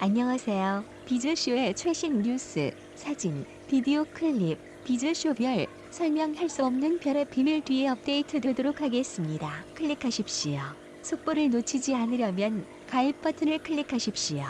안녕하세요. 비즈쇼의 최신 뉴스, 사진, 비디오 클립, 비즈쇼별, 설명할 수 없는 별의 비밀 뒤에 업데이트 되도록 하겠습니다. 클릭하십시오. 속보를 놓치지 않으려면 가입 버튼을 클릭하십시오.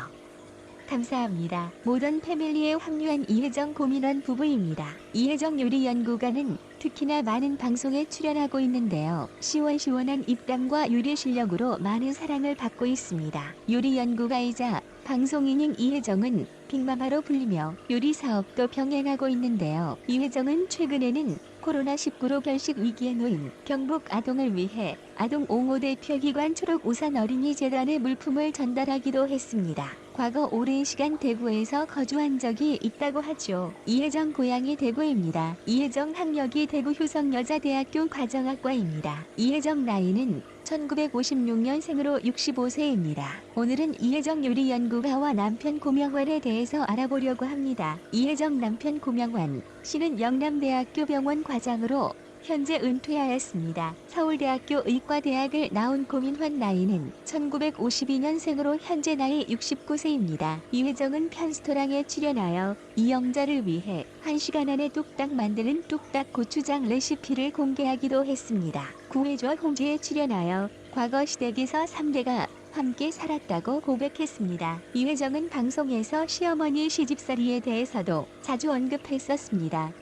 감사합니다. 모던 패밀리에 합류한 이혜정 고민원 부부입니다. 이혜정 요리연구가는 특히나 많은 방송에 출연하고 있는데요. 시원시원한 입담과 요리 실력으로 많은 사랑을 받고 있습니다. 요리연구가이자 방송인인 이혜정은 빅마마로 불리며 요리 사업도 병행하고 있는데요. 이혜정은 최근에는 코로나19로 결식 위기에 놓인 경북 아동을 위해 아동 옹호 대표기관 초록우산 어린이재단에 물품을 전달하기도 했습니다. 과거 오랜 시간 대구에서 거주한 적이 있다고 하죠. 이혜정 고향이 대구입니다. 이혜정 학력이 대구 효성여자대학교 과정학과입니다. 이혜정 나이는 1956년생으로 65세입니다. 오늘은 이혜정 요리연구가와 남편 고명환에 대해서 알아보려고 합니다. 이혜정 남편 고명환 씨는 영남대학교 병원 과장으로 현재 은퇴하였습니다. 서울대학교 의과대학을 나온 고민환 나이는 1952년생으로 현재 나이 69세입니다. 이혜정은 편스토랑에 출연하여 이영자를 위해 1시간 안에 뚝딱 만드는 뚝딱 고추장 레시피를 공개하기도 했습니다. 구해줘 홍지에 출연하여 과거 시댁에서 3대가 함께 살았다고 고백했습니다. 이혜정은 방송에서 시어머니 시집살이에 대해서도 자주 언급했었습니다.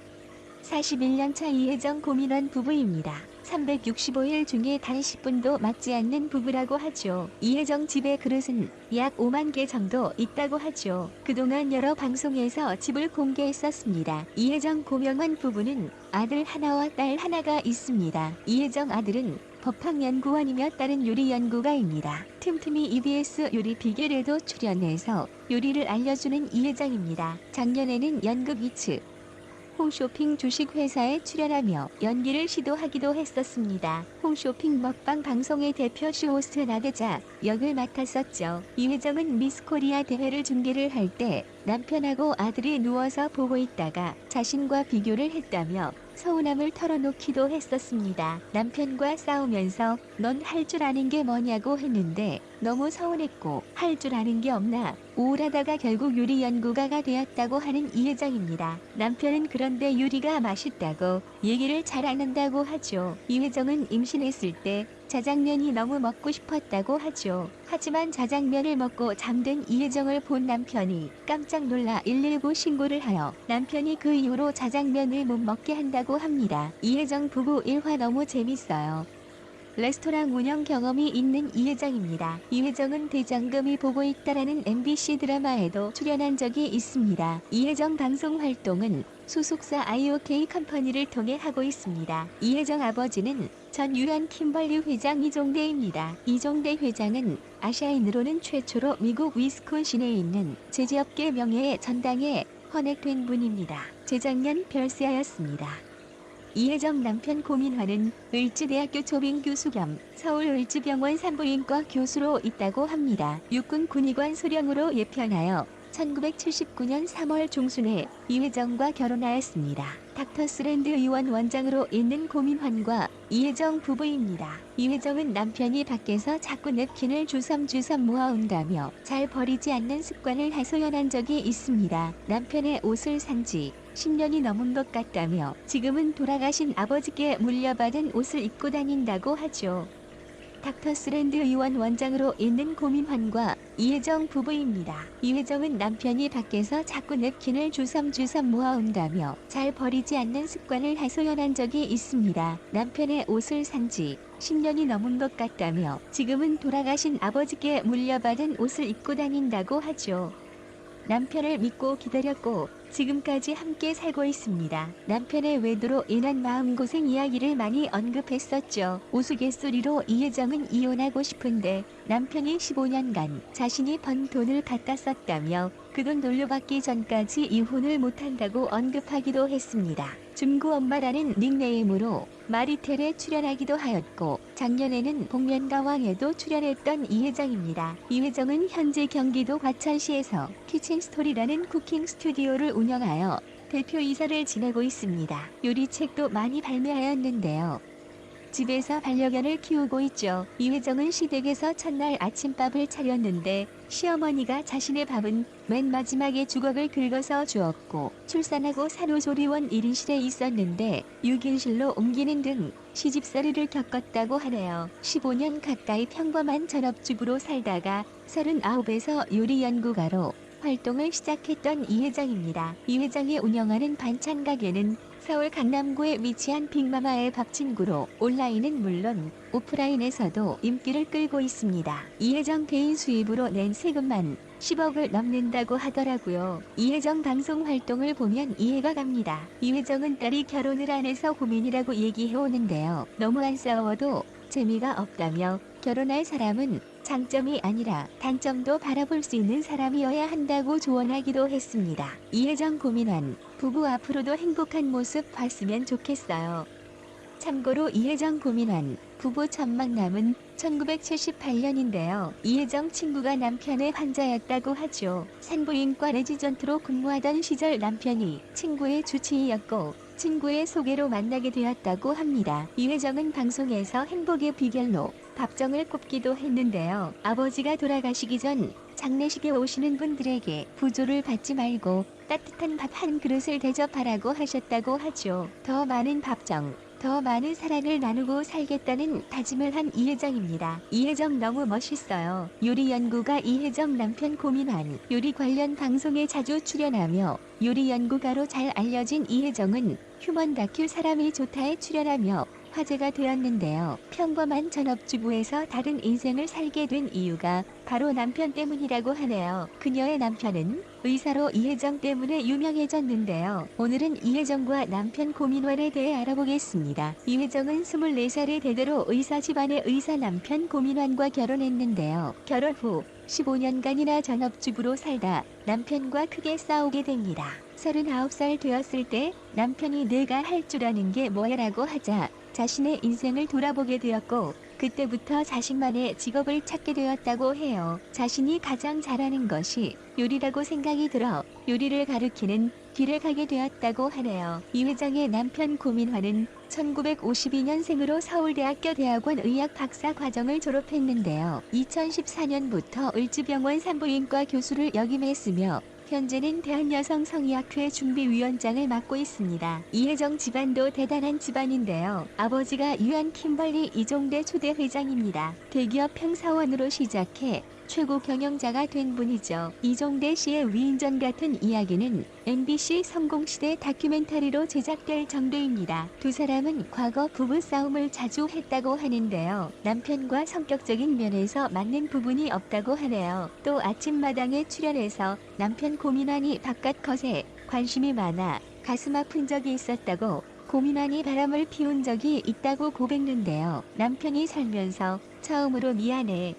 41년차 이혜정 고민원 부부입니다. 365일 중에 단 10분도 맞지 않는 부부라고 하죠. 이혜정 집의 그릇은 약 5만 개 정도 있다고 하죠. 그동안 여러 방송에서 집을 공개했었습니다. 이혜정 고명환 부부는 아들 하나와 딸 하나가 있습니다. 이혜정 아들은 법학연구원이며 딸은 요리연구가입니다. 틈틈이 EBS 요리 비결에도 출연해서 요리를 알려주는 이혜정입니다. 작년에는 연극 이츠 홈쇼핑 주식회사에 출연하며 연기를 시도하기도 했었습니다. 홈쇼핑 먹방 방송의 대표 쇼호스트 나대자 역을 맡았었죠. 이혜정은 미스코리아 대회를 중계를 할 때 남편하고 아들이 누워서 보고 있다가 자신과 비교를 했다며 서운함을 털어놓기도 했었습니다. 남편과 싸우면서 넌 할 줄 아는 게 뭐냐고 했는데 너무 서운했고 할 줄 아는 게 없나 우울하다가 결국 요리연구가가 되었다고 하는 이혜정입니다. 남편은 그런데 요리가 맛있다고 얘기를 잘 안 한다고 하죠. 이혜정은 임신했을 때 자장면이 너무 먹고 싶었다고 하죠. 하지만 자장면을 먹고 잠든 이혜정을 본 남편이 깜짝 놀라 119 신고를 하여 남편이 그 이후로 자장면을 못 먹게 한다고 합니다. 이혜정 부부 일화 너무 재밌어요. 레스토랑 운영 경험이 있는 이혜정입니다. 이혜정은 대장금이 보고 있다라는 MBC 드라마에도 출연한 적이 있습니다. 이혜정 방송 활동은 소속사 IOK 컴퍼니를 통해 하고 있습니다. 이혜정 아버지는 전 유한 킴벌리 회장 이종대입니다. 이종대 회장은 아시아인으로는 최초로 미국 위스콘신에 있는 제지업계 명예의 전당에 헌액된 분입니다. 재작년 별세하였습니다. 이혜정 남편 고민환은 을지대학교 조빙교수 겸 서울을지병원 산부인과 교수로 있다고 합니다. 육군 군의관 소령으로 예편하여 1979년 3월 중순에 이혜정과 결혼하였습니다. 닥터스랜드 의원 원장으로 있는 고민환과 이혜정 부부입니다. 이혜정은 남편이 밖에서 자꾸 냅킨을 주섬주섬 모아온다며 잘 버리지 않는 습관을 하소연한 적이 있습니다. 남편의 옷을 산지 10년이 넘은 것 같다며 지금은 돌아가신 아버지께 물려받은 옷을 입고 다닌다고 하죠. 닥터스랜드 의원 원장으로 있는 고민환과 이혜정 부부입니다. 이혜정은 남편이 밖에서 자꾸 냅킨을 주섬주섬 모아온다며 잘 버리지 않는 습관을 하소연한 적이 있습니다. 남편의 옷을 산지 10년이 넘은 것 같다며 지금은 돌아가신 아버지께 물려받은 옷을 입고 다닌다고 하죠. 남편을 믿고 기다렸고 지금까지 함께 살고 있습니다. 남편의 외도로 인한 마음고생 이야기를 많이 언급했었죠. 우스갯소리로 이혜정은 이혼하고 싶은데 남편이 15년간 자신이 번 돈을 갖다 썼다며 그 돈 돌려받기 전까지 이혼을 못한다고 언급하기도 했습니다. 중구 엄마라는 닉네임으로 마리텔에 출연하기도 하였고 작년에는 복면가왕에도 출연했던 이혜정입니다. 이혜정은 현재 경기도 과천시에서 키친스토리라는 쿠킹 스튜디오를 운영하여 대표이사를 지내고 있습니다. 요리책도 많이 발매하였는데요. 집에서 반려견을 키우고 있죠. 이회정은 시댁에서 첫날 아침밥을 차렸는데 시어머니가 자신의 밥은 맨 마지막에 주걱을 긁어서 주었고 출산하고 산후조리원 1인실에 있었는데 6인실로 옮기는 등 시집살이를 겪었다고 하네요. 15년 가까이 평범한 전업주부로 살다가 39에서 요리연구가로 활동을 시작했던 이회정입니다. 이회정이 운영하는 반찬 가게는 서울 강남구에 위치한 빅마마의 밥친구로 온라인은 물론 오프라인에서도 인기를 끌고 있습니다. 이회정 개인 수입으로 낸 세금만 10억을 넘는다고 하더라고요. 이회정 방송 활동을 보면 이해가 갑니다. 이회정은 딸이 결혼을 안 해서 고민이라고 얘기해오는데요. 너무 안 싸워도 재미가 없다며 결혼할 사람은 장점이 아니라 단점도 바라볼 수 있는 사람이어야 한다고 조언하기도 했습니다. 이회정 고민한 부부 앞으로도 행복한 모습 봤으면 좋겠어요. 참고로 이회정 고민한 부부 첫 만남은 1978년인데요. 이회정 친구가 남편의 환자였다고 하죠. 산부인과 레지던트로 근무하던 시절 남편이 친구의 주치의였고 친구의 소개로 만나게 되었다고 합니다. 이회정은 방송에서 행복의 비결로 밥정을 꼽기도 했는데요. 아버지가 돌아가시기 전 장례식에 오시는 분들에게 부조를 받지 말고 따뜻한 밥 한 그릇을 대접하라고 하셨다고 하죠. 더 많은 밥정, 더 많은 사랑을 나누고 살겠다는 다짐을 한 이회정입니다. 이회정 너무 멋있어요. 요리연구가 이회정 남편 고민한 요리 관련 방송에 자주 출연하며 요리연구가로 잘 알려진 이회정은 휴먼 다큐 사람이 좋다에 출연하며 화제가 되었는데요. 평범한 전업주부에서 다른 인생을 살게 된 이유가 바로 남편 때문이라고 하네요. 그녀의 남편은 의사로 이회정 때문에 유명해졌는데요. 오늘은 이회정과 남편 고민원에 대해 알아보겠습니다. 이회정은 24살에 대대로 의사 집안의 의사 남편 고민원과 결혼했는데요. 결혼 후 15년간이나 전업주부로 살다 남편과 크게 싸우게 됩니다. 39살 되었을 때 남편이 내가 할 줄 아는 게 뭐야라고 하자 자신의 인생을 돌아보게 되었고 그때부터 자신만의 직업을 찾게 되었다고 해요. 자신이 가장 잘하는 것이 요리라고 생각이 들어 요리를 가르치는 길을 가게 되었다고 하네요. 이회정의 남편 고민환은 1952년생으로 서울대학교 대학원 의학 박사 과정을 졸업했는데요. 2014년부터 을지병원 산부인과 교수를 역임했으며 현재는 대한여성성의학회 준비위원장을 맡고 있습니다. 이회정 집안도 대단한 집안인데요. 아버지가 유한 킴벌리 이종대 초대 회장입니다. 대기업 평사원으로 시작해 최고 경영자가 된 분이죠. 이종대 씨의 위인전 같은 이야기는 MBC 성공시대 다큐멘터리로 제작될 정도입니다. 두 사람은 과거 부부싸움을 자주 했다고 하는데요. 남편과 성격적인 면에서 맞는 부분이 없다고 하네요. 또 아침마당에 출연해서 남편 고민환이 바깥 것에 관심이 많아 가슴 아픈 적이 있었다고 고민환이 바람을 피운 적이 있다고 고백는데요. 남편이 살면서 처음으로 미안해.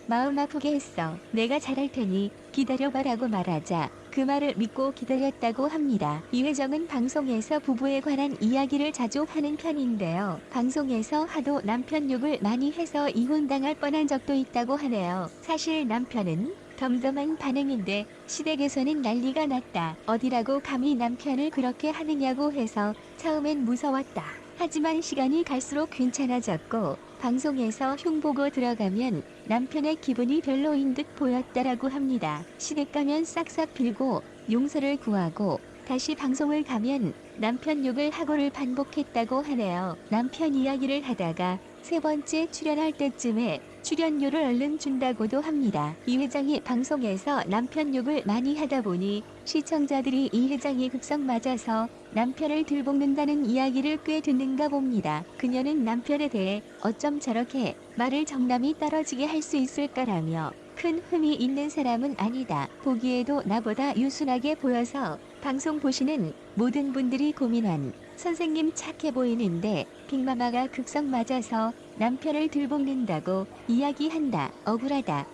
마음 아프게 했어. 내가 잘할 테니 기다려봐라고 말하자 그 말을 믿고 기다렸다고 합니다. 이회정은 방송에서 부부에 관한 이야기를 자주 하는 편인데요. 방송에서 하도 남편 욕을 많이 해서 이혼당할 뻔한 적도 있다고 하네요. 사실 남편은 덤덤한 반응인데 시댁에서는 난리가 났다. 어디라고 감히 남편을 그렇게 하느냐고 해서 처음엔 무서웠다. 하지만 시간이 갈수록 괜찮아졌고 방송에서 흉보고 들어가면 남편의 기분이 별로인 듯 보였다라고 합니다. 시댁 가면 싹싹 빌고 용서를 구하고 다시 방송을 가면 남편 욕을 하고를 반복했다고 하네요. 남편 이야기를 하다가 세 번째 출연할 때쯤에 출연료를 얼른 준다고도 합니다. 이 회장이 방송에서 남편 욕을 많이 하다 보니 시청자들이 이 회장이 극성 맞아서 남편을 들볶는다는 이야기를 꽤 듣는가 봅니다. 그녀는 남편에 대해 어쩜 저렇게 말을 정남이 떨어지게 할 수 있을까라며 큰 흠이 있는 사람은 아니다. 보기에도 나보다 유순하게 보여서 방송 보시는 모든 분들이 고민한 선생님 착해 보이는데 빅마마가 극성 맞아서 남편을 들볶는다고 이야기한다. 억울하다.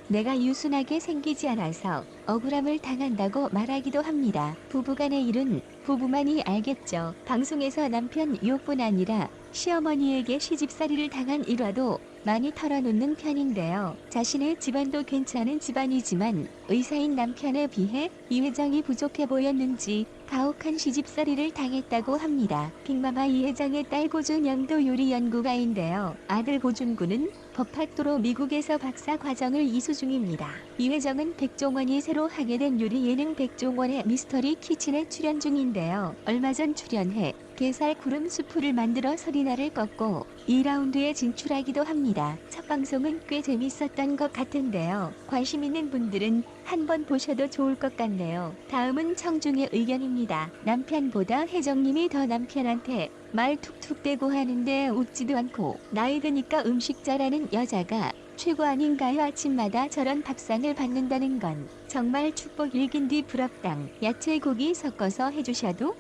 내가 유순하게 생기지 않아서 억울함을 당한다고 말하기도 합니다. 부부간의 일은 부부만이 알겠죠. 방송에서 남편 욕뿐 아니라 시어머니에게 시집살이를 당한 일화도 많이 털어놓는 편인데요. 자신의 집안도 괜찮은 집안이지만 의사인 남편에 비해 이 회장이 부족해 보였는지 가혹한 시집살이를 당했다고 합니다. 빅마마 이회장의 딸 고준영도 요리 연구가인데요. 아들 고준구는 법학도로 미국에서 박사 과정을 이수 중입니다. 이회정은 백종원이 새로 하게 된 요리 예능 백종원의 미스터리 키친에 출연 중인데요. 얼마 전 출연해 게살 구름 수프를 만들어 서리나를 꺾고 2라운드에 진출하기도 합니다. 첫 방송은 꽤 재밌었던 것 같은데요. 관심 있는 분들은 한번 보셔도 좋을 것 같네요. 다음은 청중의 의견입니다. 남편보다 혜정님이 더 남편한테 말 툭툭 대고 하는데 웃지도 않고 나이 드니까 음식 잘하는 여자가 최고 아닌가요? 아침마다 저런 밥상을 받는다는 건 정말 축복 일긴디 부럽당. 야채 고기 섞어서 해주셔도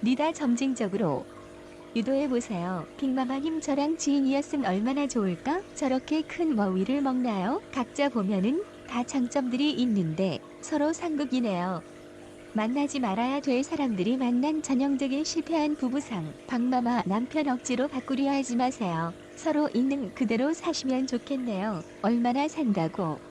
니다 점진적으로 유도해보세요. 빅마마님 저랑 지인이었으면 얼마나 좋을까? 저렇게 큰 머위를 먹나요? 각자 보면은 다 장점들이 있는데 서로 상극이네요. 만나지 말아야 될 사람들이 만난 전형적인 실패한 부부상. 박마마 남편 억지로 바꾸려 하지 마세요. 서로 있는 그대로 사시면 좋겠네요. 얼마나 산다고.